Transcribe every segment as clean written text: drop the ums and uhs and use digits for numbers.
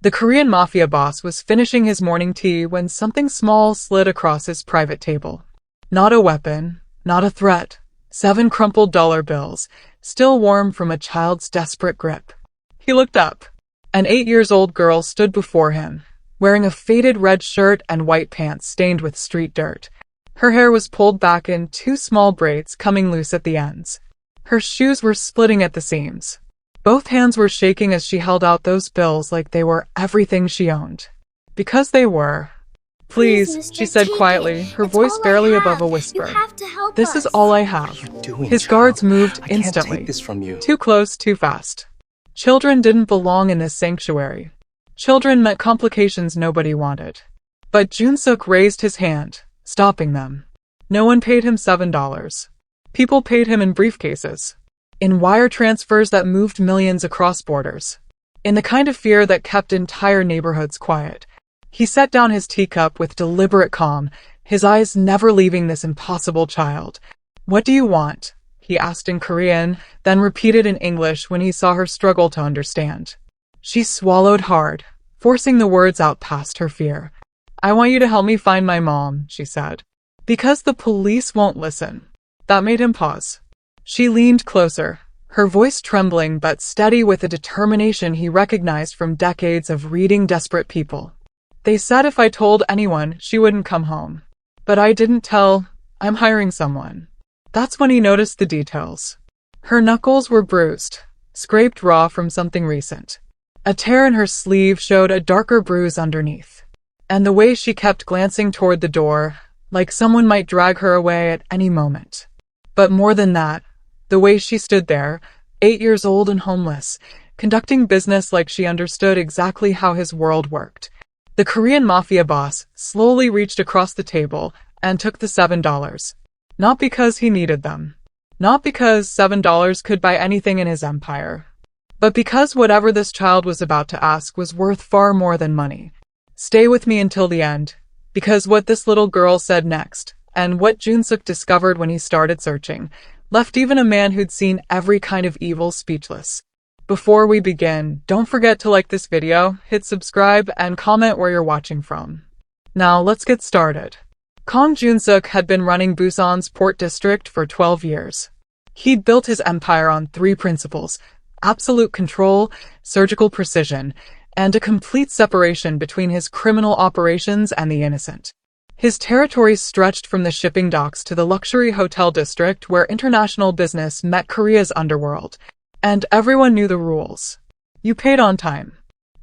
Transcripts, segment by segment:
The Korean Mafia boss was finishing his morning tea when something small slid across his private table. Not a weapon, not a threat. 7 crumpled dollar bills, still warm from a child's desperate grip. He looked up. An 8-year-old girl stood before him, wearing a faded red shirt and white pants stained with street dirt. Her hair was pulled back in 2 small braids coming loose at the ends. Her shoes were splitting at the seams. Both hands were shaking as she held out those bills like they were everything she owned. Because they were. Please, she said quietly, her voice barely above a whisper. This is all I have. His guards moved instantly. I can't take this from you. Too close, too fast. Children didn't belong in this sanctuary. Children meant complications nobody wanted. But Jun-suk raised his hand, stopping them. No one paid him $7. People paid him in briefcases. In wire transfers that moved millions across borders. In the kind of fear that kept entire neighborhoods quiet. He set down his teacup with deliberate calm, his eyes never leaving this impossible child. What do you want? He asked in Korean, then repeated in English when he saw her struggle to understand. She swallowed hard, forcing the words out past her fear. I want you to help me find my mom, she said. Because the police won't listen. That made him pause. She leaned closer, her voice trembling but steady with a determination he recognized from decades of reading desperate people. They said if I told anyone, she wouldn't come home. But I didn't tell. I'm hiring someone. That's when he noticed the details. Her knuckles were bruised, scraped raw from something recent. A tear in her sleeve showed a darker bruise underneath. And the way she kept glancing toward the door, like someone might drag her away at any moment. But more than that, the way she stood there, 8 years old and homeless, conducting business like she understood exactly how his world worked. The Korean Mafia boss slowly reached across the table and took the $7. Not because he needed them. Not because $7 could buy anything in his empire. But because whatever this child was about to ask was worth far more than money. Stay with me until the end. Because what this little girl said next, and what Jun-suk discovered when he started searching, left even a man who'd seen every kind of evil speechless. Before we begin, don't forget to like this video, hit subscribe, and comment where you're watching from. Now let's get started. Kang Jun-suk had been running Busan's port district for 12 years. He'd built his empire on 3 principles: absolute control, surgical precision, and a complete separation between his criminal operations and the innocent. His territory stretched from the shipping docks to the luxury hotel district where international business met Korea's underworld. And everyone knew the rules. You paid on time.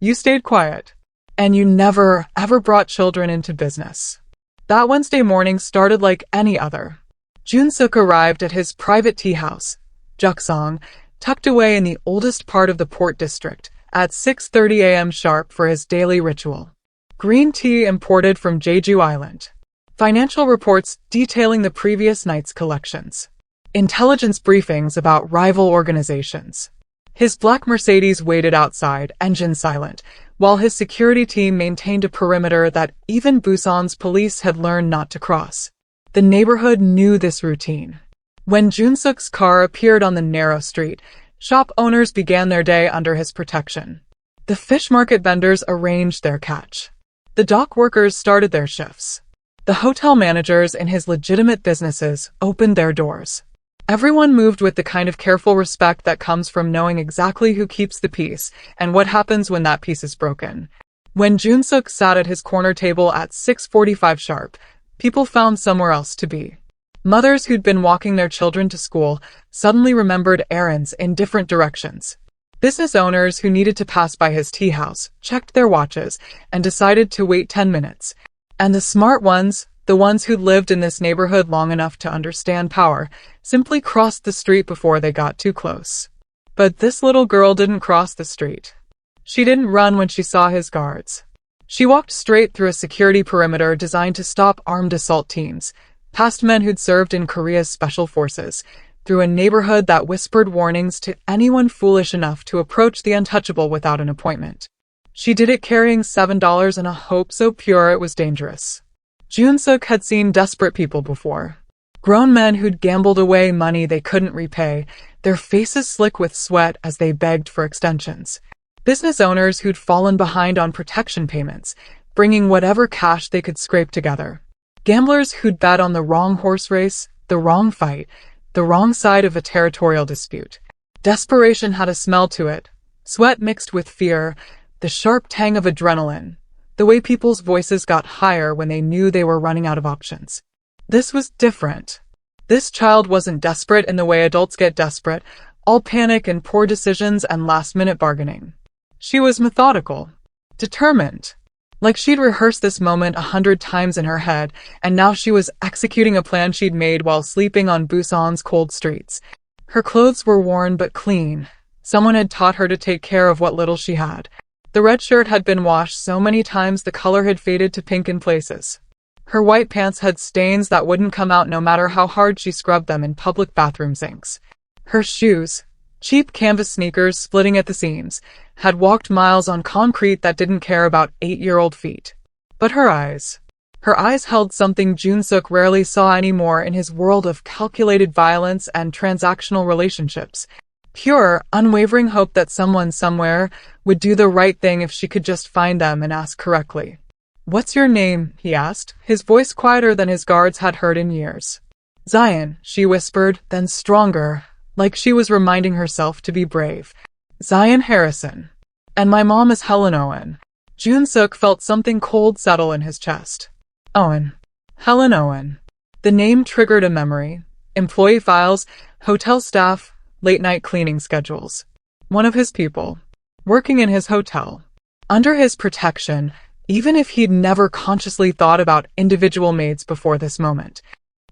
You stayed quiet. And you never, ever brought children into business. That Wednesday morning started like any other. Jun-suk arrived at his private tea house, Juksong, tucked away in the oldest part of the port district, at 6:30 a.m. sharp for his daily ritual. Green tea imported from Jeju Island. Financial reports detailing the previous night's collections. Intelligence briefings about rival organizations. His black Mercedes waited outside, engine silent, while his security team maintained a perimeter that even Busan's police had learned not to cross. The neighborhood knew this routine. When Jun-suk's car appeared on the narrow street, shop owners began their day under his protection. The fish market vendors arranged their catch. The dock workers started their shifts. The hotel managers in his legitimate businesses opened their doors. Everyone moved with the kind of careful respect that comes from knowing exactly who keeps the peace and what happens when that peace is broken. When Jun-suk sat at his corner table at 6:45 sharp, people found somewhere else to be. Mothers who'd been walking their children to school suddenly remembered errands in different directions. Business owners who needed to pass by his tea house checked their watches and decided to wait 10 minutes. And the smart ones, the ones who'd lived in this neighborhood long enough to understand power, simply crossed the street before they got too close. But this little girl didn't cross the street. She didn't run when she saw his guards. She walked straight through a security perimeter designed to stop armed assault teams, past men who'd served in Korea's special forces, through a neighborhood that whispered warnings to anyone foolish enough to approach the untouchable without an appointment. She did it carrying $7 and a hope so pure it was dangerous. Jun-suk had seen desperate people before. Grown men who'd gambled away money they couldn't repay, their faces slick with sweat as they begged for extensions. Business owners who'd fallen behind on protection payments, bringing whatever cash they could scrape together. Gamblers who'd bet on the wrong horse race, the wrong fight, the wrong side of a territorial dispute. Desperation had a smell to it, sweat mixed with fear, the sharp tang of adrenaline, the way people's voices got higher when they knew they were running out of options. This was different. This child wasn't desperate in the way adults get desperate, all panic and poor decisions and last-minute bargaining. She was methodical, determined. Like she'd rehearsed this moment 100 times in her head, and now she was executing a plan she'd made while sleeping on Busan's cold streets. Her clothes were worn but clean. Someone had taught her to take care of what little she had. The red shirt had been washed so many times the color had faded to pink in places. Her white pants had stains that wouldn't come out no matter how hard she scrubbed them in public bathroom sinks. Her shoes, cheap canvas sneakers splitting at the seams, had walked miles on concrete that didn't care about 8-year-old feet. But her eyes held something Jun-suk rarely saw anymore in his world of calculated violence and transactional relationships. Pure, unwavering hope that someone somewhere would do the right thing if she could just find them and ask correctly. "What's your name?" he asked, his voice quieter than his guards had heard in years. "Zion," she whispered, then stronger, like she was reminding herself to be brave. "Zion Harrison. And my mom is Helen Owen." Jun-suk felt something cold settle in his chest. Owen. Helen Owen. The name triggered a memory. Employee files, hotel staff, late-night cleaning schedules. One of his people. Working in his hotel. Under his protection, even if he'd never consciously thought about individual maids before this moment.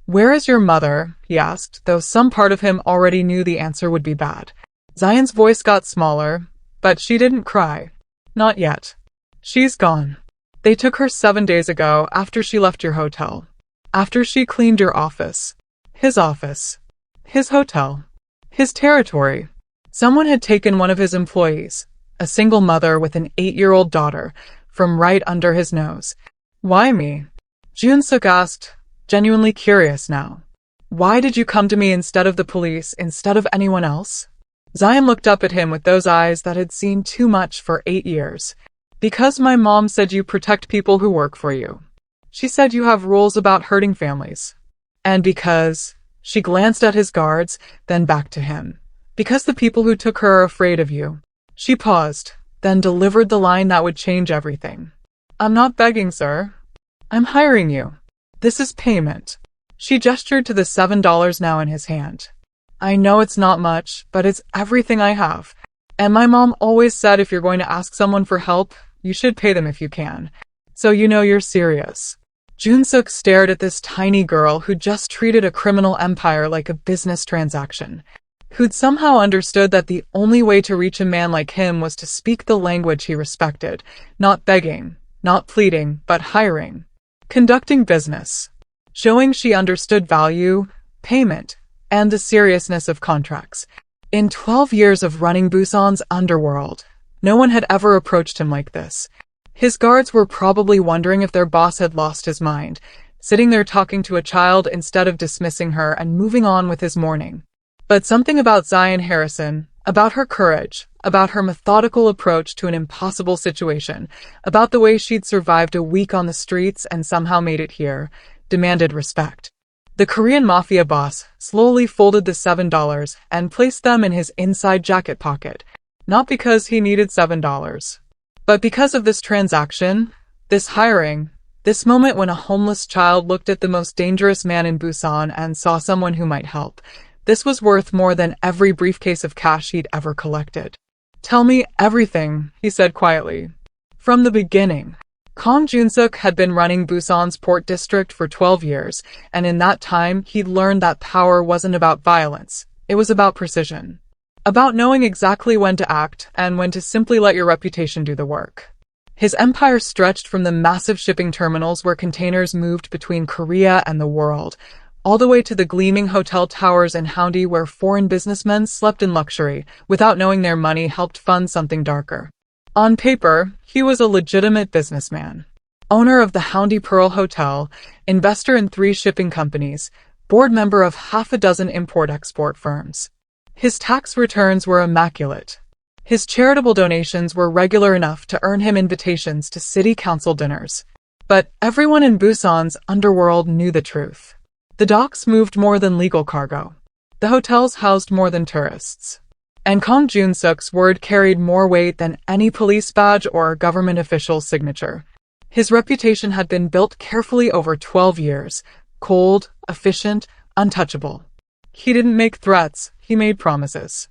"Where is your mother?" he asked, though some part of him already knew the answer would be bad. Zion's voice got smaller, but she didn't cry. "Not yet. She's gone. They took her 7 days ago after she left your hotel. After she cleaned your office. His hotel. His territory. Someone had taken one of his employees, a single mother with an 8-year-old daughter, from right under his nose." "Why me?" Jun-suk asked, genuinely curious now. "Why did you come to me instead of the police, instead of anyone else?" Zion looked up at him with those eyes that had seen too much for 8 years. "Because my mom said you protect people who work for you. She said you have rules about hurting families. And because..." She glanced at his guards, then back to him. "Because the people who took her are afraid of you." She paused, then delivered the line that would change everything. "I'm not begging, sir. I'm hiring you. This is payment." She gestured to the $7 now in his hand. "I know it's not much, but it's everything I have. And my mom always said if you're going to ask someone for help, you should pay them if you can. So you know you're serious." Jun-suk stared at this tiny girl who'd just treated a criminal empire like a business transaction. Who'd somehow understood that the only way to reach a man like him was to speak the language he respected, not begging, not pleading, but hiring. Conducting business. Showing she understood value, payment, and the seriousness of contracts. In 12 years of running Busan's underworld, no one had ever approached him like this. His guards were probably wondering if their boss had lost his mind, sitting there talking to a child instead of dismissing her and moving on with his morning. But something about Zion Harrison, about her courage, about her methodical approach to an impossible situation, about the way she'd survived a week on the streets and somehow made it here, demanded respect. The Korean Mafia boss slowly folded the $7 and placed them in his inside jacket pocket, not because he needed $7, but because of this transaction, this hiring, this moment when a homeless child looked at the most dangerous man in Busan and saw someone who might help. This was worth more than every briefcase of cash he'd ever collected. "Tell me everything," he said quietly. From the beginning. Kang Jun-suk had been running Busan's port district for 12 years, and in that time he'd learned that power wasn't about violence, it was about precision. About knowing exactly when to act and when to simply let your reputation do the work. His empire stretched from the massive shipping terminals where containers moved between Korea and the world, all the way to the gleaming hotel towers in Haeundae where foreign businessmen slept in luxury, without knowing their money helped fund something darker. On paper, he was a legitimate businessman. Owner of the Haeundae Pearl Hotel, investor in 3 shipping companies, board member of half a dozen import-export firms. His tax returns were immaculate. His charitable donations were regular enough to earn him invitations to city council dinners. But everyone in Busan's underworld knew the truth. The docks moved more than legal cargo. The hotels housed more than tourists. And Kang Jun-suk's word carried more weight than any police badge or government official's signature. His reputation had been built carefully over 12 years. Cold, efficient, untouchable. He didn't make threats, he made promises.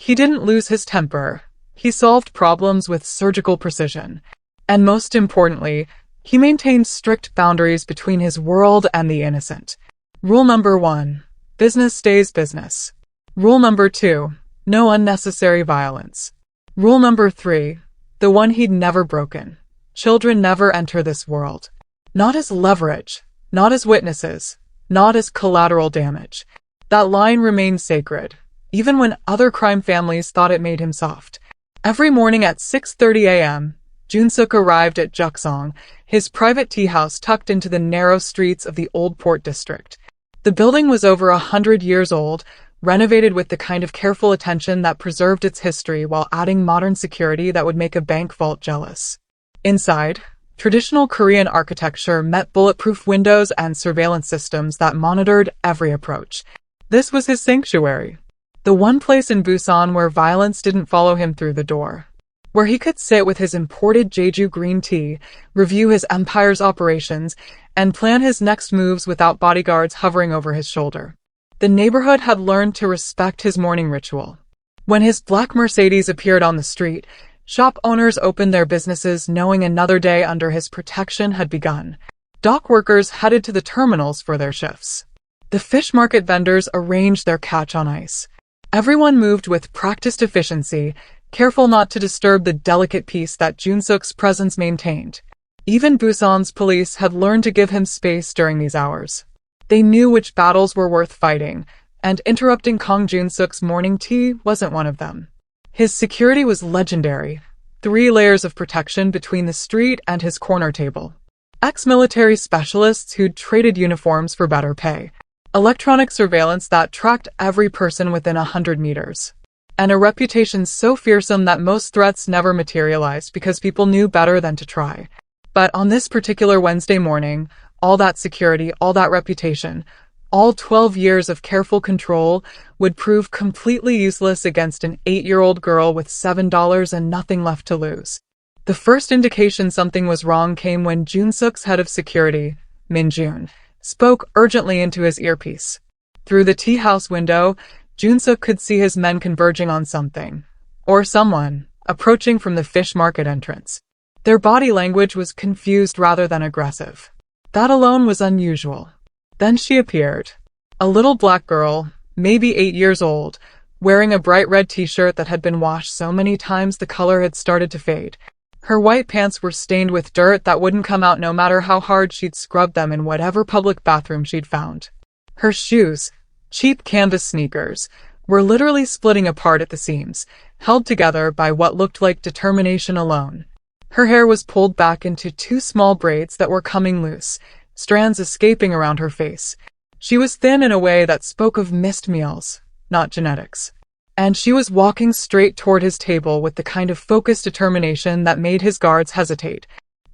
He didn't lose his temper. He solved problems with surgical precision. And most importantly, he maintained strict boundaries between his world and the innocent. Rule number 1. Business stays business. Rule number 2. No unnecessary violence. Rule number 3. The one he'd never broken. Children never enter this world. Not as leverage. Not as witnesses. Not as collateral damage. That line remained sacred, even when other crime families thought it made him soft. Every morning at 6:30 a.m., Jun-suk arrived at Juksong, his private tea house tucked into the narrow streets of the Old Port District. The building was over 100 years old, renovated with the kind of careful attention that preserved its history while adding modern security that would make a bank vault jealous. Inside, traditional Korean architecture met bulletproof windows and surveillance systems that monitored every approach. This was his sanctuary. The one place in Busan where violence didn't follow him through the door. Where he could sit with his imported Jeju green tea, review his empire's operations, and plan his next moves without bodyguards hovering over his shoulder. The neighborhood had learned to respect his morning ritual. When his black Mercedes appeared on the street, shop owners opened their businesses knowing another day under his protection had begun. Dock workers headed to the terminals for their shifts. The fish market vendors arranged their catch on ice. Everyone moved with practiced efficiency, careful not to disturb the delicate peace that Jun-suk's presence maintained. Even Busan's police had learned to give him space during these hours. They knew which battles were worth fighting, and interrupting Kang Jun-suk's morning tea wasn't one of them. His security was legendary. 3 layers of protection between the street and his corner table. Ex-military specialists who'd traded uniforms for better pay. Electronic surveillance that tracked every person within 100 meters. And a reputation so fearsome that most threats never materialized because people knew better than to try. But on this particular Wednesday morning, all that security, all that reputation, all 12 years of careful control would prove completely useless against an 8-year-old girl with $7 and nothing left to lose. The first indication something was wrong came when Jun-suk's head of security, Min-jun, spoke urgently into his earpiece. Through the tea house window, Jun-suk could see his men converging on something, or someone, approaching from the fish market entrance. Their body language was confused rather than aggressive. That alone was unusual. Then she appeared. A little black girl, maybe 8 years old, wearing a bright red t-shirt that had been washed so many times the color had started to fade. Her white pants were stained with dirt that wouldn't come out no matter how hard she'd scrubbed them in whatever public bathroom she'd found. Her shoes, cheap canvas sneakers, were literally splitting apart at the seams, held together by what looked like determination alone. Her hair was pulled back into 2 small braids that were coming loose, strands escaping around her face. She was thin in a way that spoke of missed meals, not genetics. And she was walking straight toward his table with the kind of focused determination that made his guards hesitate.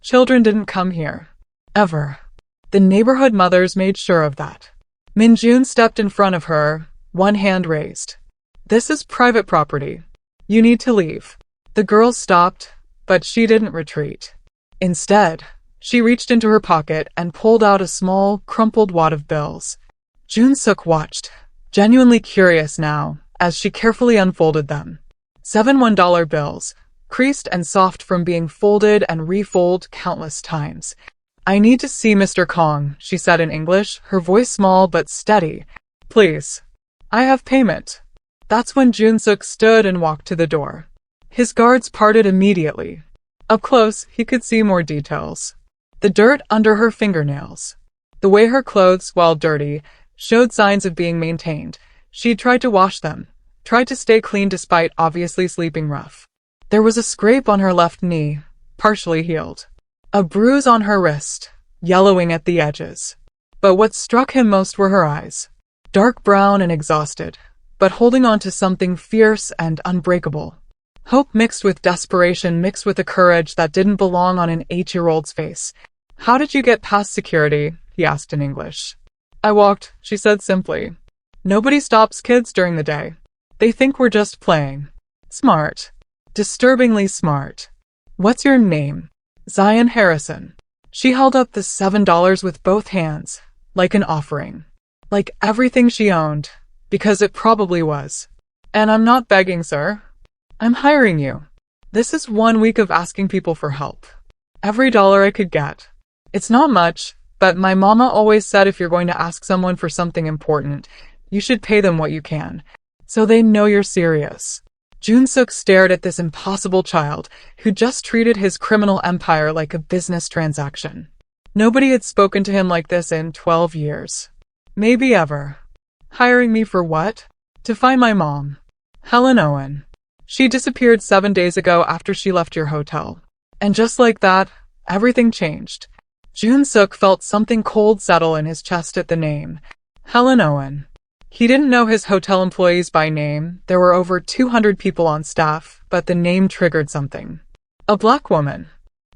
Children didn't come here. Ever. The neighborhood mothers made sure of that. Min-jun stepped in front of her, one hand raised. "This is private property. You need to leave." The girl stopped, but she didn't retreat. Instead, she reached into her pocket and pulled out a small, crumpled wad of bills. Jun-suk watched, genuinely curious now, as she carefully unfolded them. 7 $1 bills, creased and soft from being folded and refolded countless times. "I need to see Mr. Kong," she said in English, her voice small but steady. "Please. I have payment." That's when Jun-suk stood and walked to the door. His guards parted immediately. Up close, he could see more details. The dirt under her fingernails. The way her clothes, while dirty, showed signs of being maintained. She'd tried to wash them, tried to stay clean despite obviously sleeping rough. There was a scrape on her left knee, partially healed. A bruise on her wrist, yellowing at the edges. But what struck him most were her eyes. Dark brown and exhausted, but holding on to something fierce and unbreakable. Hope mixed with desperation mixed with a courage that didn't belong on an 8-year-old's face. "How did you get past security?" he asked in English. "I walked," she said simply. "Nobody stops kids during the day. They think we're just playing." Smart. Disturbingly smart. "What's your name?" "Zion Harrison." She held up the $7 with both hands, like an offering. Like everything she owned, because it probably was. "And I'm not begging, sir. I'm hiring you. This is 1 week of asking people for help. Every dollar I could get. It's not much, but my mama always said if you're going to ask someone for something important, you should pay them what you can, so they know you're serious." Jun-suk stared at this impossible child, who just treated his criminal empire like a business transaction. Nobody had spoken to him like this in 12 years. Maybe ever. "Hiring me for what?" "To find my mom. Helen Owen. She disappeared 7 days ago after she left your hotel." And just like that, everything changed. Jun-suk felt something cold settle in his chest at the name. Helen Owen. He didn't know his hotel employees by name. There were over 200 people on staff, but the name triggered something. A black woman.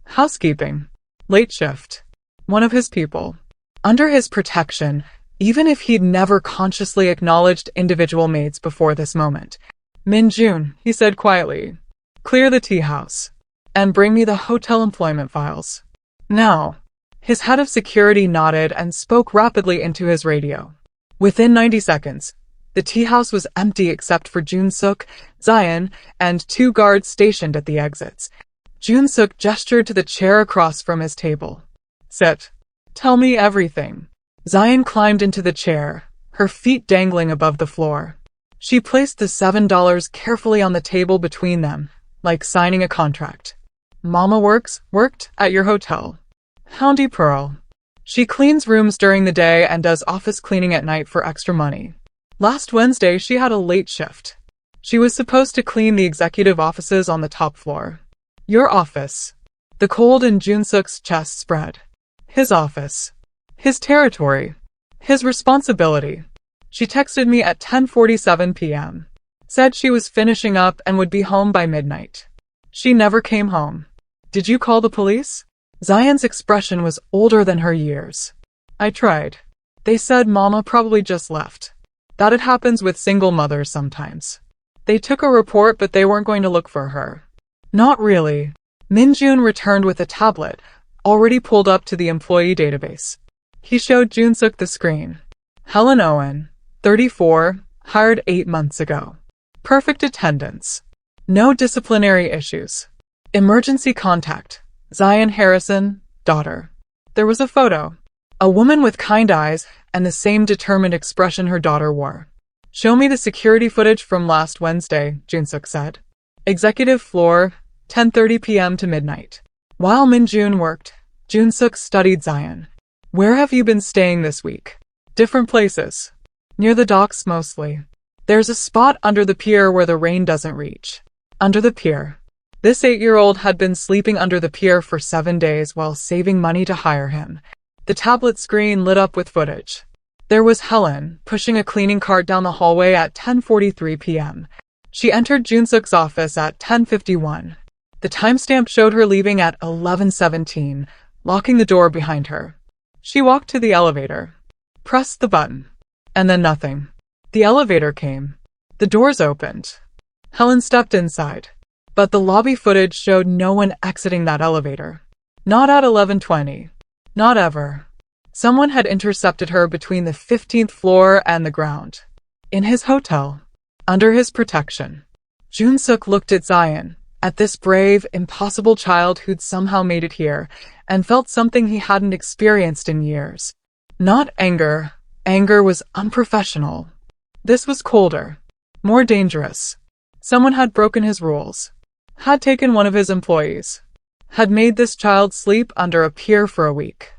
Housekeeping. Late shift. One of his people. Under his protection, even if he'd never consciously acknowledged individual maids before this moment. "Min-jun," he said quietly. "Clear the tea house. And bring me the hotel employment files. Now." His head of security nodded and spoke rapidly into his radio. Within 90 seconds, the tea house was empty except for Jun-suk, Zion, and 2 guards stationed at the exits. Jun-suk gestured to the chair across from his table. "Sit. Tell me everything." Zion climbed into the chair, her feet dangling above the floor. She placed the $7 carefully on the table between them, like signing a contract. "Mama worked at your hotel. Houndy Pearl. She cleans rooms during the day and does office cleaning at night for extra money. Last Wednesday she had a late shift. She was supposed to clean the executive offices on the top floor. Your office." The cold in Jun-suk's chest spread. His office. His territory. His responsibility. "She texted me at 10:47 p.m. Said she was finishing up and would be home by midnight. She never came home. Did you call the police?" Zion's expression was older than her years. "I tried. They said Mama probably just left. That it happens with single mothers sometimes. They took a report but they weren't going to look for her." "Not really." Min-jun returned with a tablet, already pulled up to the employee database. He showed Jun-suk the screen. Helen Owen, 34, hired 8 months ago. Perfect attendance. No disciplinary issues. Emergency contact. Zion Harrison, daughter. There was a photo. A woman with kind eyes and the same determined expression her daughter wore. "Show me the security footage from last Wednesday," Jun-suk said. Executive floor, 10:30 p.m. to midnight. While Min-jun worked, Jun-suk studied Zion. "Where have you been staying this week?" "Different places. Near the docks mostly. There's a spot under the pier where the rain doesn't reach." Under the pier. This 8-year-old had been sleeping under the pier for 7 days while saving money to hire him. The tablet screen lit up with footage. There was Helen, pushing a cleaning cart down the hallway at 10:43 p.m. She entered Jun-suk's office at 10:51. The timestamp showed her leaving at 11:17, locking the door behind her. She walked to the elevator. Pressed the button. And then nothing. The elevator came. The doors opened. Helen stepped inside. But the lobby footage showed no one exiting that elevator. Not at 11:20. Not ever. Someone had intercepted her between the 15th floor and the ground. In his hotel. Under his protection. Jun-suk looked at Zion, at this brave, impossible child who'd somehow made it here, and felt something he hadn't experienced in years. Not anger. Anger was unprofessional. This was colder. More dangerous. Someone had broken his rules. Had taken one of his employees. Had made this child sleep under a pier for a week.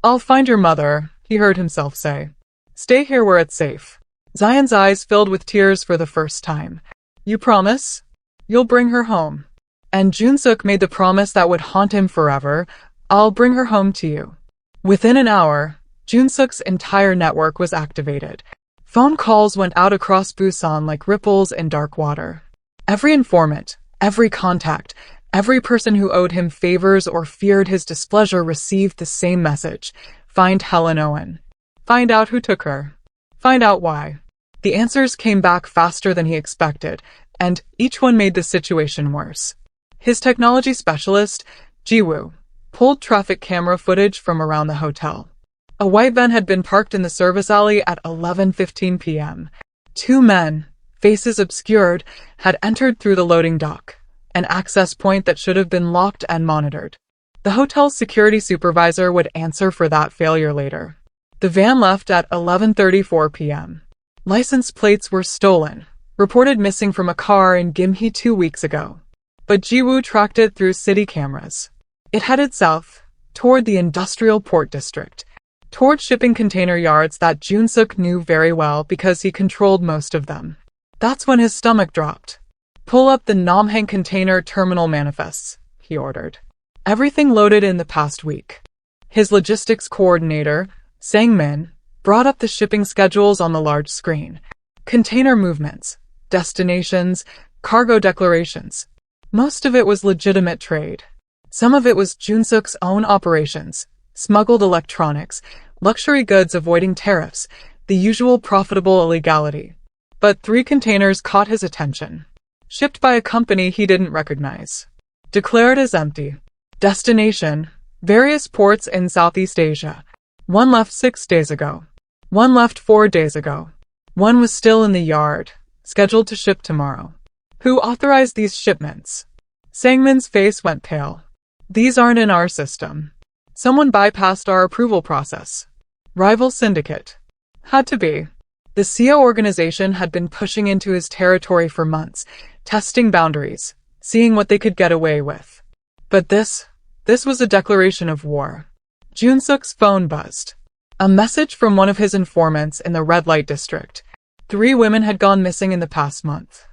"I'll find your mother," he heard himself say. "Stay here where it's safe." Zion's eyes filled with tears for the first time. "You promise? You'll bring her home." And Jun-suk made the promise that would haunt him forever. "I'll bring her home to you." Within an hour, Jun-suk's entire network was activated. Phone calls went out across Busan like ripples in dark water. Every informant, Every contact, every person who owed him favors or feared his displeasure received the same message. Find Helen Owen. Find out who took her. Find out why. The answers came back faster than he expected, and each one made the situation worse. His technology specialist, Jiwoo, pulled traffic camera footage from around the hotel. A white van had been parked in the service alley at 11:15 p.m. Two men, faces obscured, had entered through the loading dock, an access point that should have been locked and monitored. The hotel's security supervisor would answer for that failure later. The van left at 11:34 p.m. License plates were stolen, reported missing from a car in Gimhae 2 weeks ago. But Jiwoo tracked it through city cameras. It headed south, toward the industrial port district, toward shipping container yards that Jun-suk knew very well because he controlled most of them. That's when his stomach dropped. Pull up the Namhang container terminal manifests, he ordered. Everything loaded in the past week. His logistics coordinator, Sang-min, brought up the shipping schedules on the large screen. Container movements, destinations, cargo declarations. Most of it was legitimate trade. Some of it was Jun-suk's own operations, smuggled electronics, luxury goods avoiding tariffs, the usual profitable illegality. But 3 containers caught his attention. Shipped by a company he didn't recognize. Declared as empty. Destination, various ports in Southeast Asia. One left 6 days ago. One left 4 days ago. One was still in the yard, scheduled to ship tomorrow. Who authorized these shipments? Sang-min's face went pale. These aren't in our system. Someone bypassed our approval process. Rival syndicate. Had to be. The CEO organization had been pushing into his territory for months, testing boundaries, seeing what they could get away with. But this was a declaration of war. Jun-suk's phone buzzed. A message from one of his informants in the red light district. 3 women had gone missing in the past month.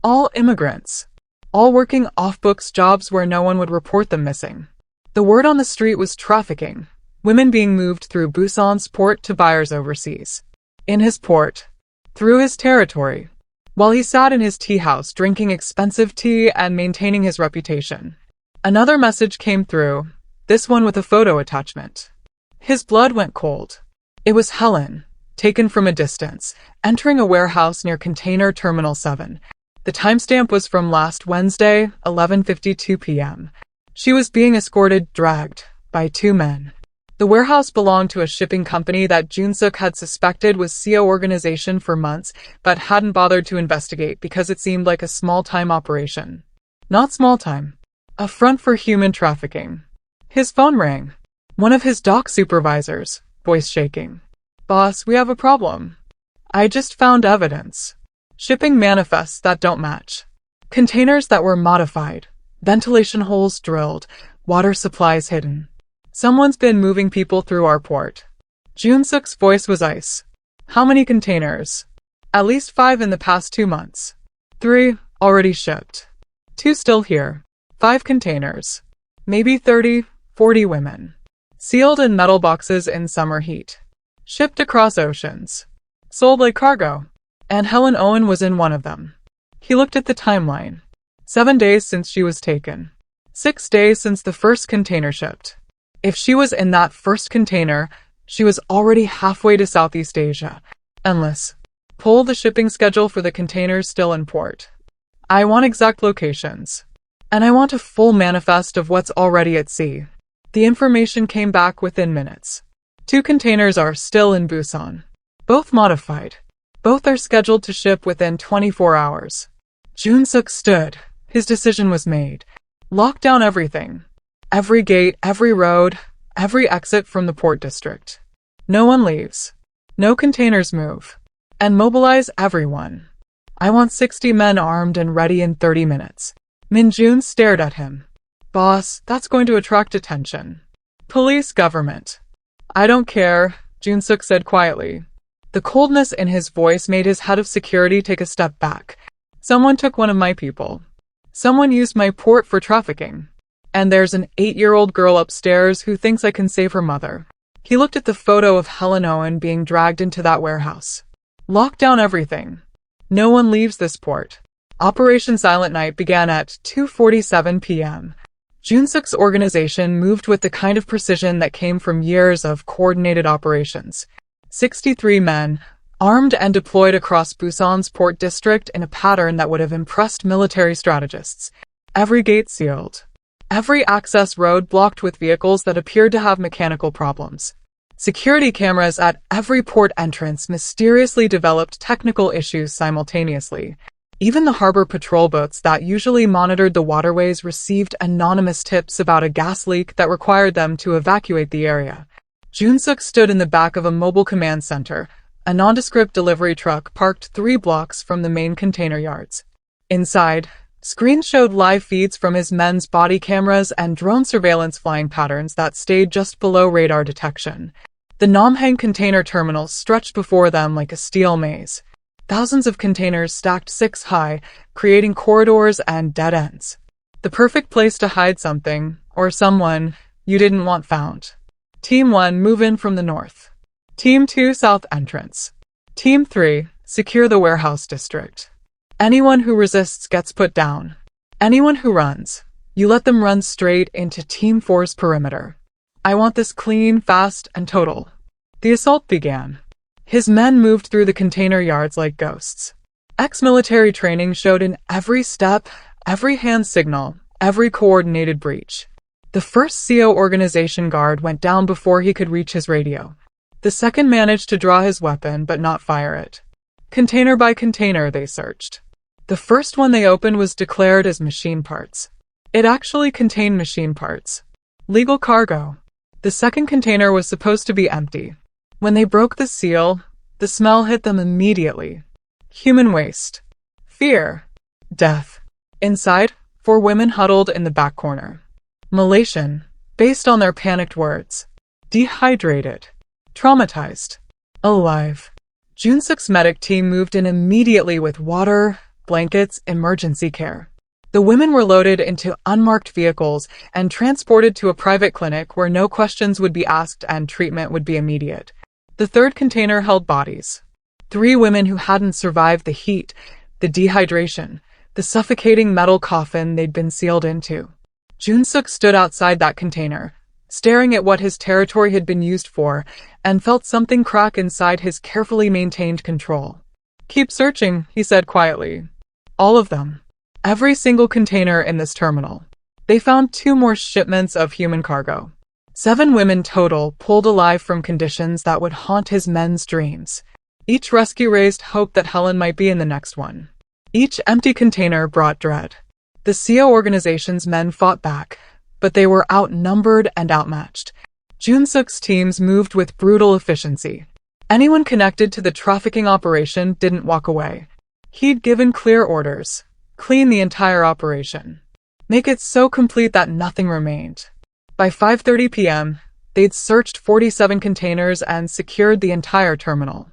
All immigrants. All working off-books jobs where no one would report them missing. The word on the street was trafficking. Women being moved through Busan's port to buyers overseas. In his port. Through his territory. While he sat in his tea house drinking expensive tea and maintaining his reputation. Another message came through, this one with a photo attachment. His blood went cold. It was Helen, taken from a distance, entering a warehouse near Container Terminal 7. The timestamp was from last Wednesday, 11:52 p.m. She was being escorted, dragged, by 2 men. The warehouse belonged to a shipping company that Jun-suk had suspected was CEO organization for months, but hadn't bothered to investigate because it seemed like a small-time operation. Not small-time. A front for human trafficking. His phone rang. One of his dock supervisors, voice shaking. Boss, we have a problem. I just found evidence. Shipping manifests that don't match. Containers that were modified. Ventilation holes drilled. Water supplies hidden. Someone's been moving people through our port. Jun-suk's voice was ice. How many containers? At least 5 in the past 2 months. 3 already shipped. 2 still here. 5 containers. Maybe 30, 40 women. Sealed in metal boxes in summer heat. Shipped across oceans. Sold like cargo. And Helen Owen was in one of them. He looked at the timeline. 7 days since she was taken. 6 days since the first container shipped. If she was in that first container, she was already halfway to Southeast Asia. Endless. Pull the shipping schedule for the containers still in port. I want exact locations. And I want a full manifest of what's already at sea. The information came back within minutes. 2 containers are still in Busan. Both modified. Both are scheduled to ship within 24 hours. Jun-suk stood. His decision was made. Lock down everything. Every gate, every road, every exit from the port district. No one leaves. No containers move. And mobilize everyone. I want 60 men armed and ready in 30 minutes. Min-jun stared at him. Boss, that's going to attract attention. Police, government. I don't care, Jun-suk said quietly. The coldness in his voice made his head of security take a step back. Someone took one of my people. Someone used my port for trafficking. And there's an 8-year-old girl upstairs who thinks I can save her mother. He looked at the photo of Helen Owen being dragged into that warehouse. Lock down everything. No one leaves this port. Operation Silent Night began at 2:47 p.m. Junsook's organization moved with the kind of precision that came from years of coordinated operations. 63 men, armed and deployed across Busan's port district in a pattern that would have impressed military strategists. Every gate sealed. Every access road blocked with vehicles that appeared to have mechanical problems. Security cameras at every port entrance mysteriously developed technical issues simultaneously. Even the harbor patrol boats that usually monitored the waterways received anonymous tips about a gas leak that required them to evacuate the area. Junsook stood in the back of a mobile command center, a nondescript delivery truck parked 3 blocks from the main container yards. Inside, screens showed live feeds from his men's body cameras and drone surveillance flying patterns that stayed just below radar detection. The Namhang container terminals stretched before them like a steel maze. Thousands of containers stacked 6 high, creating corridors and dead ends. The perfect place to hide something, or someone, you didn't want found. Team 1, move in from the north. Team 2, south entrance. Team 3, secure the warehouse district. Anyone who resists gets put down. Anyone who runs, you let them run straight into Team 4's perimeter. I want this clean, fast, and total. The assault began. His men moved through the container yards like ghosts. Ex-military training showed in every step, every hand signal, every coordinated breach. The first CO organization guard went down before he could reach his radio. The second managed to draw his weapon but not fire it. Container by container they searched. The first one they opened was declared as machine parts. It actually contained machine parts. Legal cargo. The second container was supposed to be empty. When they broke the seal, the smell hit them immediately. Human waste. Fear. Death. Inside, 4 women huddled in the back corner. Malaysian, based on their panicked words. Dehydrated. Traumatized. Alive. Junsook's medic team moved in immediately with water, blankets, emergency care. The women were loaded into unmarked vehicles and transported to a private clinic where no questions would be asked and treatment would be immediate. The third container held bodies. 3 women who hadn't survived the heat, the dehydration, the suffocating metal coffin they'd been sealed into. Junsook stood outside that container, staring at what his territory had been used for, and felt something crack inside his carefully maintained control. Keep searching, he said quietly. All of them. Every single container in this terminal. They found 2 more shipments of human cargo. 7 women total, pulled alive from conditions that would haunt his men's dreams. Each rescue raised hope that Helen might be in the next one. Each empty container brought dread. The CO organization's men fought back, but they were outnumbered and outmatched. Junsook's teams moved with brutal efficiency. Anyone connected to the trafficking operation didn't walk away. He'd given clear orders. Clean the entire operation. Make it so complete that nothing remained. By 5:30 p.m., they'd searched 47 containers and secured the entire terminal.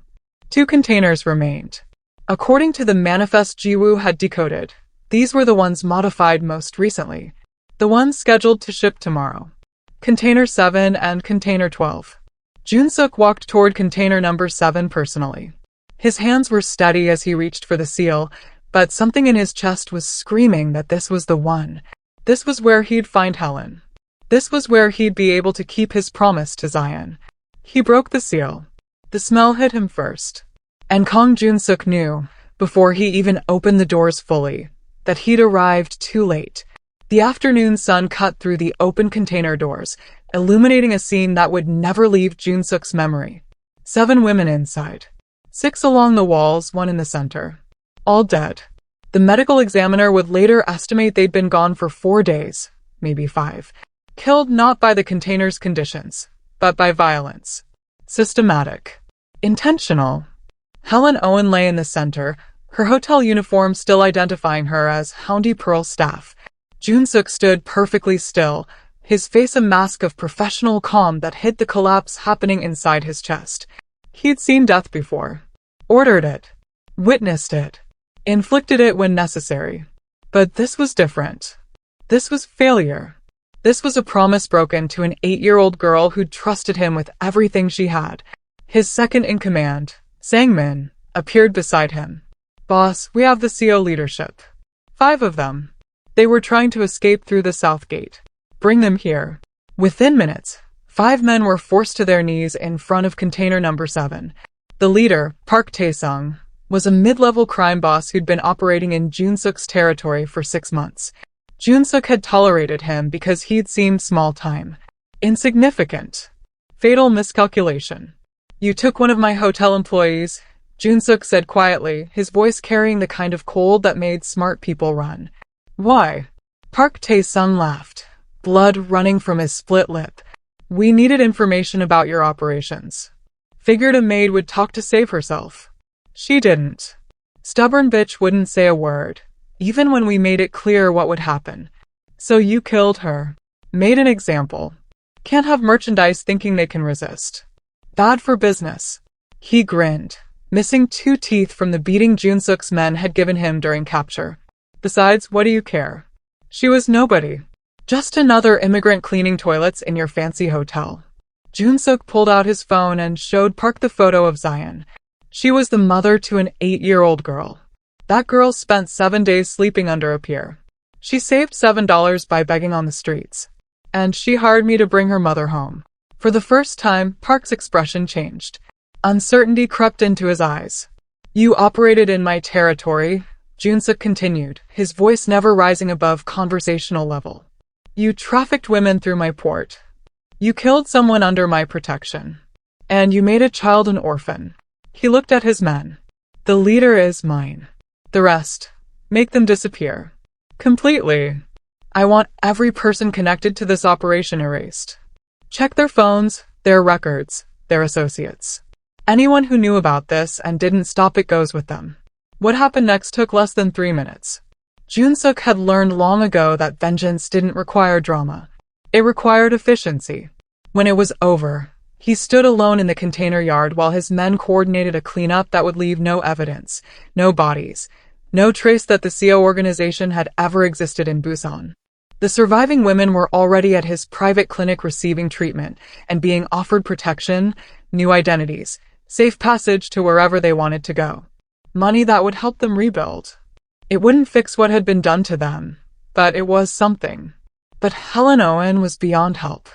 2 containers remained. According to the manifest Jiwoo had decoded, these were the ones modified most recently. The ones scheduled to ship tomorrow. Container 7 and Container 12. Junsook walked toward container number 7 personally. His hands were steady as he reached for the seal, but something in his chest was screaming that this was the one. This was where he'd find Helen. This was where he'd be able to keep his promise to Zion. He broke the seal. The smell hit him first. And Kang Junsook knew, before he even opened the doors fully, that he'd arrived too late. The afternoon sun cut through the open container doors, illuminating a scene that would never leave Junsook's memory. 7 women inside. 6 along the walls, 1 in the center. All dead. The medical examiner would later estimate they'd been gone for 4 days, maybe 5. Killed not by the container's conditions, but by violence. Systematic. Intentional. Helen Owen lay in the center, her hotel uniform still identifying her as Houndy Pearl staff. Junsook stood perfectly still, his face a mask of professional calm that hid the collapse happening inside his chest. He'd seen death before. Ordered it. Witnessed it. Inflicted it when necessary. But this was different. This was failure. This was a promise broken to an 8-year-old girl who'd trusted him with everything she had. His second in command, Sang-min, appeared beside him. Boss, we have the CO leadership. 5 of them. They were trying to escape through the south gate. Bring them here. Within minutes, 5 men were forced to their knees in front of container number 7. The leader, Park Tae-sung, was a mid-level crime boss who'd been operating in Jun-suk's territory for 6 months. Jun-suk had tolerated him because he'd seemed small-time. Insignificant. Fatal miscalculation. You took one of my hotel employees, Jun-suk said quietly, his voice carrying the kind of cold that made smart people run. Why? Park Tae-sung laughed, blood running from his split lip. We needed information about your operations. Figured a maid would talk to save herself. She didn't. Stubborn bitch wouldn't say a word, even when we made it clear what would happen. So you killed her. Made an example. Can't have merchandise thinking they can resist. Bad for business. He grinned, missing 2 teeth from the beating Jun-suk's men had given him during capture. Besides, what do you care? She was nobody. Just another immigrant cleaning toilets in your fancy hotel. Jun-suk pulled out his phone and showed Park the photo of Zion. She was the mother to an 8-year-old girl. That girl spent 7 days sleeping under a pier. She saved $7 by begging on the streets. And she hired me to bring her mother home. For the first time, Park's expression changed. Uncertainty crept into his eyes. You operated in my territory, Jun-suk continued, his voice never rising above conversational level. You trafficked women through my port. You killed someone under my protection. And you made a child an orphan. He looked at his men. The leader is mine. The rest, make them disappear. Completely. I want every person connected to this operation erased. Check their phones, their records, their associates. Anyone who knew about this and didn't stop it goes with them. What happened next took less than 3 minutes. Jun-suk had learned long ago that vengeance didn't require drama. It required efficiency. When it was over, he stood alone in the container yard while his men coordinated a cleanup that would leave no evidence, no bodies, no trace that the CO organization had ever existed in Busan. The surviving women were already at his private clinic receiving treatment and being offered protection, new identities, safe passage to wherever they wanted to go. Money that would help them rebuild. It wouldn't fix what had been done to them, but it was something. But Helen Owen was beyond help,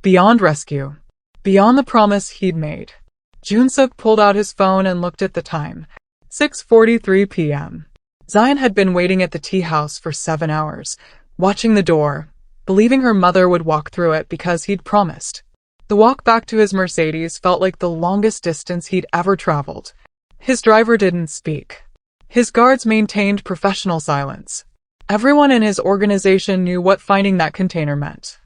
beyond rescue, beyond the promise he'd made. Jun-suk pulled out his phone and looked at the time. 6:43 p.m. Zion had been waiting at the tea house for 7 hours, watching the door, believing her mother would walk through it because he'd promised. The walk back to his Mercedes felt like the longest distance he'd ever traveled. His driver didn't speak. His guards maintained professional silence. Everyone in his organization knew what finding that container meant.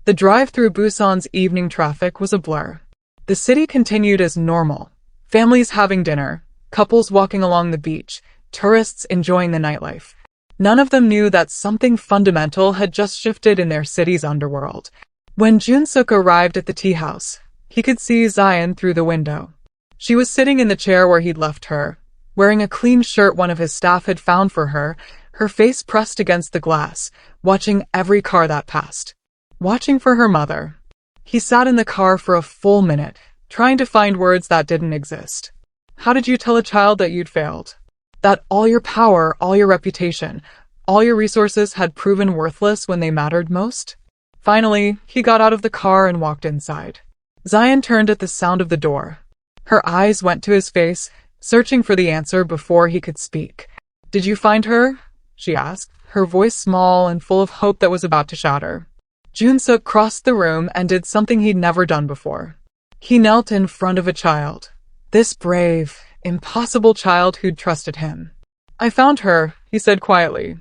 The drive through Busan's evening traffic was a blur. The city continued as normal. Families having dinner, couples walking along the beach, tourists enjoying the nightlife. None of them knew that something fundamental had just shifted in their city's underworld. When Jun-suk arrived at the tea house, he could see Zion through the window. She was sitting in the chair where he'd left her, wearing a clean shirt one of his staff had found for her, her face pressed against the glass, watching every car that passed. Watching for her mother. He sat in the car for a full minute, trying to find words that didn't exist. How did you tell a child that you'd failed? That all your power, all your reputation, all your resources had proven worthless when they mattered most? Finally, he got out of the car and walked inside. Zion turned at the sound of the door. Her eyes went to his face, searching for the answer before he could speak. Did you find her? She asked, her voice small and full of hope that was about to shatter. Jun-suk crossed the room and did something he'd never done before. He knelt in front of a child. This brave, impossible child who'd trusted him. I found her, he said quietly.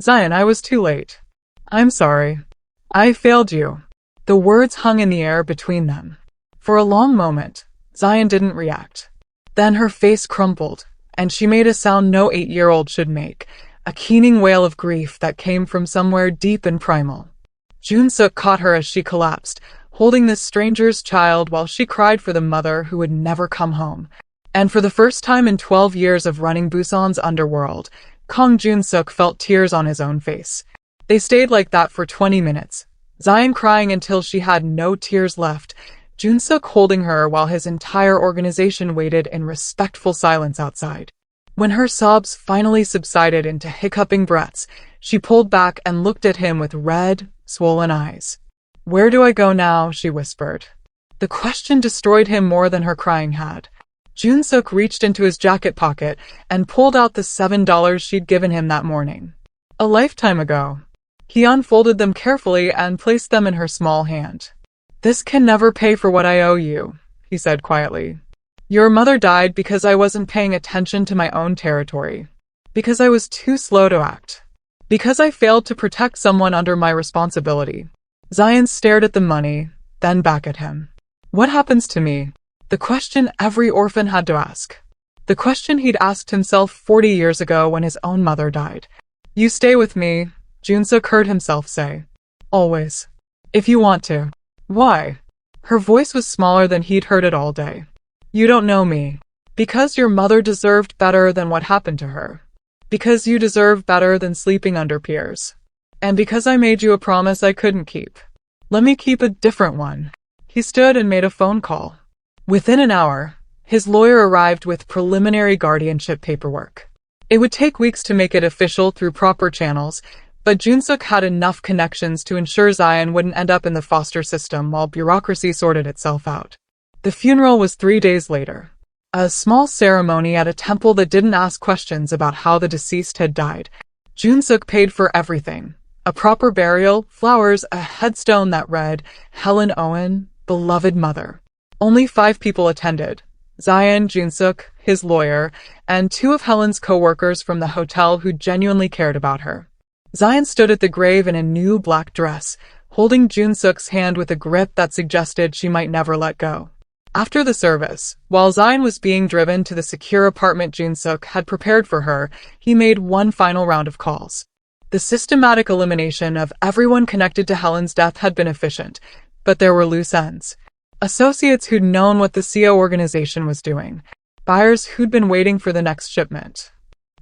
Zion, I was too late. I'm sorry. I failed you. The words hung in the air between them. For a long moment, Zion didn't react. Then her face crumpled, and she made a sound no 8-year-old should make, a keening wail of grief that came from somewhere deep and primal. Jun-suk caught her as she collapsed, holding this stranger's child while she cried for the mother who would never come home. And for the first time in 12 years of running Busan's underworld, Kang Jun-suk felt tears on his own face. They stayed like that for 20 minutes, Zion crying until she had no tears left, Jun-suk holding her while his entire organization waited in respectful silence outside. When her sobs finally subsided into hiccuping breaths, she pulled back and looked at him with red, swollen eyes. "Where do I go now?" she whispered. The question destroyed him more than her crying had. Jun-suk reached into his jacket pocket and pulled out the $7 she'd given him that morning. A lifetime ago. He unfolded them carefully and placed them in her small hand. "This can never pay for what I owe you," he said quietly. "Your mother died because I wasn't paying attention to my own territory. Because I was too slow to act. Because I failed to protect someone under my responsibility." Zion stared at the money, then back at him. "What happens to me?" The question every orphan had to ask. The question he'd asked himself 40 years ago when his own mother died. "You stay with me," Jun-suk heard himself say. "Always. If you want to." "Why?" Her voice was smaller than he'd heard it all day. "You don't know me. Because your mother deserved better than what happened to her. Because you deserve better than sleeping under peers. And because I made you a promise I couldn't keep. Let me keep a different one." He stood and made a phone call. Within an hour, his lawyer arrived with preliminary guardianship paperwork. It would take weeks to make it official through proper channels, but Jun-suk had enough connections to ensure Zion wouldn't end up in the foster system while bureaucracy sorted itself out. The funeral was 3 days later. A small ceremony at a temple that didn't ask questions about how the deceased had died. Jun-suk paid for everything. A proper burial, flowers, a headstone that read, "Helen Owen, beloved mother." Only 5 people attended. Zion, Jun-suk, his lawyer, and 2 of Helen's co-workers from the hotel who genuinely cared about her. Zion stood at the grave in a new black dress, holding Jun-suk's hand with a grip that suggested she might never let go. After the service, while Zion was being driven to the secure apartment Jun-suk had prepared for her, he made one final round of calls. The systematic elimination of everyone connected to Helen's death had been efficient, but there were loose ends. Associates who'd known what the CO organization was doing. Buyers who'd been waiting for the next shipment.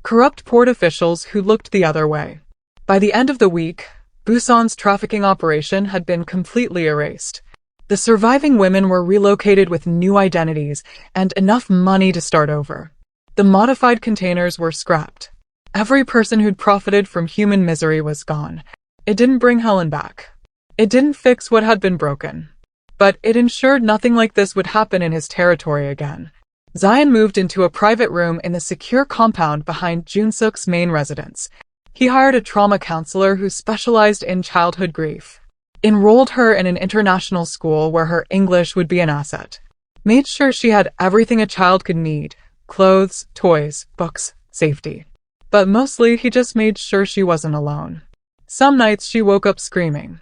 Corrupt port officials who looked the other way. By the end of the week, Busan's trafficking operation had been completely erased. The surviving women were relocated with new identities and enough money to start over. The modified containers were scrapped. Every person who'd profited from human misery was gone. It didn't bring Helen back. It didn't fix what had been broken. But it ensured nothing like this would happen in his territory again. Zion moved into a private room in the secure compound behind Jun-suk's main residence. He hired a trauma counselor who specialized in childhood grief. Enrolled her in an international school where her English would be an asset. Made sure she had everything a child could need: clothes, toys, books, safety. But mostly he just made sure she wasn't alone. Some nights she woke up screaming.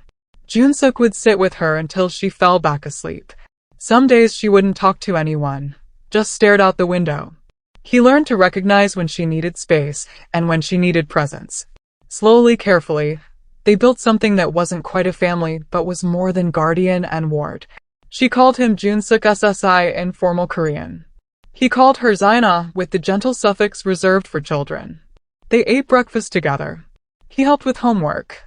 Jun-suk would sit with her until she fell back asleep. Some days she wouldn't talk to anyone, just stared out the window. He learned to recognize when she needed space and when she needed presence. Slowly, carefully, they built something that wasn't quite a family but was more than guardian and ward. She called him Jun-suk SSI in formal Korean. He called her Zaina with the gentle suffix reserved for children. They ate breakfast together. He helped with homework.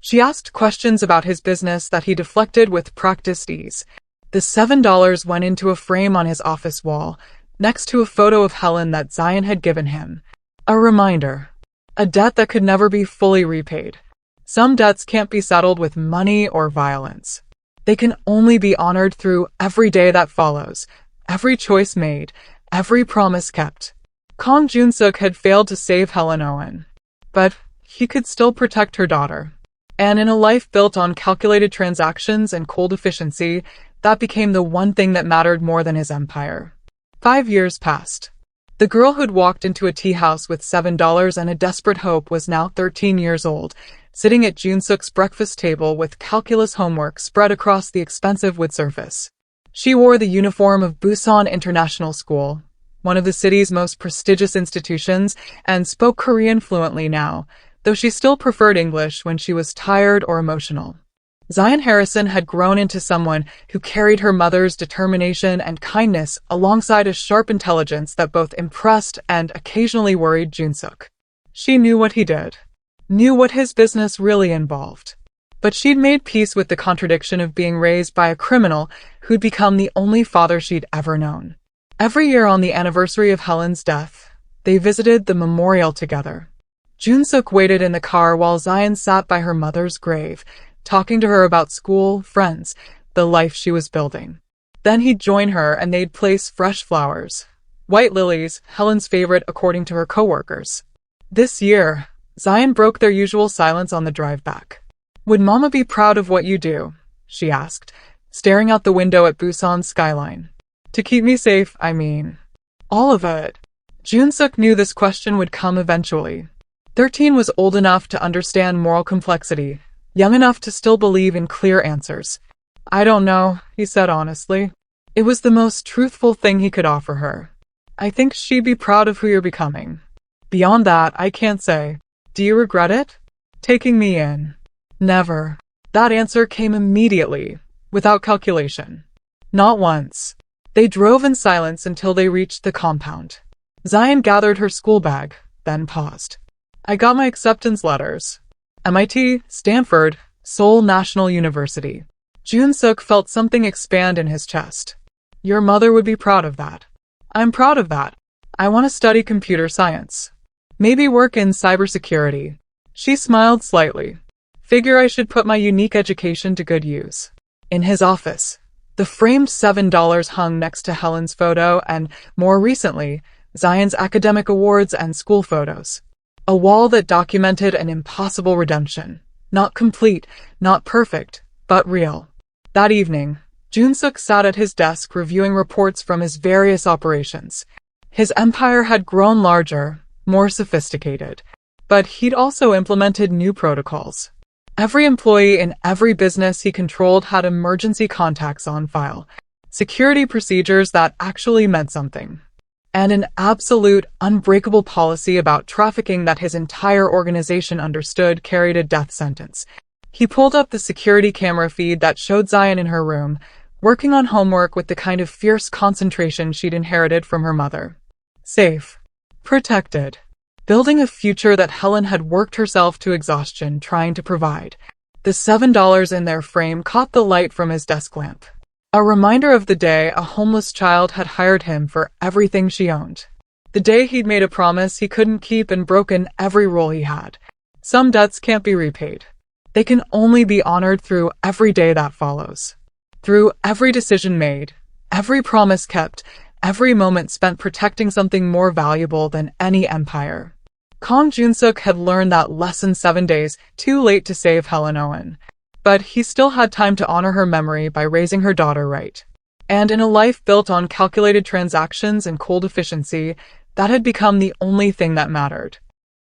She asked questions about his business that he deflected with practiced ease. The $7 went into a frame on his office wall, next to a photo of Helen that Zion had given him. A reminder. A debt that could never be fully repaid. Some debts can't be settled with money or violence. They can only be honored through every day that follows, every choice made, every promise kept. Kong Jun-suk had failed to save Helen Owen. But he could still protect her daughter. And in a life built on calculated transactions and cold efficiency, that became the one thing that mattered more than his empire. 5 years passed. The girl who'd walked into a tea house with $7 and a desperate hope was now 13 years old, sitting at Jun-suk's breakfast table with calculus homework spread across the expensive wood surface. She wore the uniform of Busan International School, one of the city's most prestigious institutions, and spoke Korean fluently now, though she still preferred English when she was tired or emotional. Zion Harrison had grown into someone who carried her mother's determination and kindness alongside a sharp intelligence that both impressed and occasionally worried Jun-suk. She knew what he did, knew what his business really involved. But she'd made peace with the contradiction of being raised by a criminal who'd become the only father she'd ever known. Every year on the anniversary of Helen's death, They visited the memorial together. Junsook waited in the car while Zion sat by her mother's grave, talking to her about school, friends, the life she was building. Then he'd join her and they'd place fresh flowers. White lilies, Helen's favorite according to her coworkers. This year, Zion broke their usual silence on the drive back. "Would Mama be proud of what you do?" she asked, staring out the window at Busan's skyline. "To keep me safe, I mean." "All of it." Junsook knew this question would come eventually. 13 was old enough to understand moral complexity, young enough to still believe in clear answers. "I don't know," he said honestly. It was the most truthful thing he could offer her. "I think she'd be proud of who you're becoming. Beyond that, I can't say. Do you regret it? Taking me in?" "Never." That answer came immediately, without calculation. Not once. They drove in silence until they reached the compound. Zion gathered her school bag, then paused. "I got my acceptance letters. MIT, Stanford, Seoul National University." Junsook felt something expand in his chest. "Your mother would be proud of that." "I'm proud of that. I want to study computer science. Maybe work in cybersecurity." She smiled slightly. "Figure I should put my unique education to good use." In his office, the framed $7 hung next to Helen's photo and, more recently, Zion's academic awards and school photos. A wall that documented an impossible redemption. Not complete, not perfect, but real. That evening, Junsook sat at his desk reviewing reports from his various operations. His empire had grown larger, more sophisticated, but he'd also implemented new protocols. Every employee in every business he controlled had emergency contacts on file, security procedures that actually meant something, and an absolute, unbreakable policy about trafficking that his entire organization understood carried a death sentence. He pulled up the security camera feed that showed Zion in her room, working on homework with the kind of fierce concentration she'd inherited from her mother. Safe. Protected. Building a future that Helen had worked herself to exhaustion trying to provide. The $7 in their frame caught the light from his desk lamp. A reminder of the day a homeless child had hired him for everything she owned. The day he'd made a promise he couldn't keep and broken every rule he had. Some debts can't be repaid. They can only be honored through every day that follows. Through every decision made, every promise kept, every moment spent protecting something more valuable than any empire. Kang Junsook had learned that lesson 7 days too late to save Helen Owen. But he still had time to honor her memory by raising her daughter right. And in a life built on calculated transactions and cold efficiency, that had become the only thing that mattered.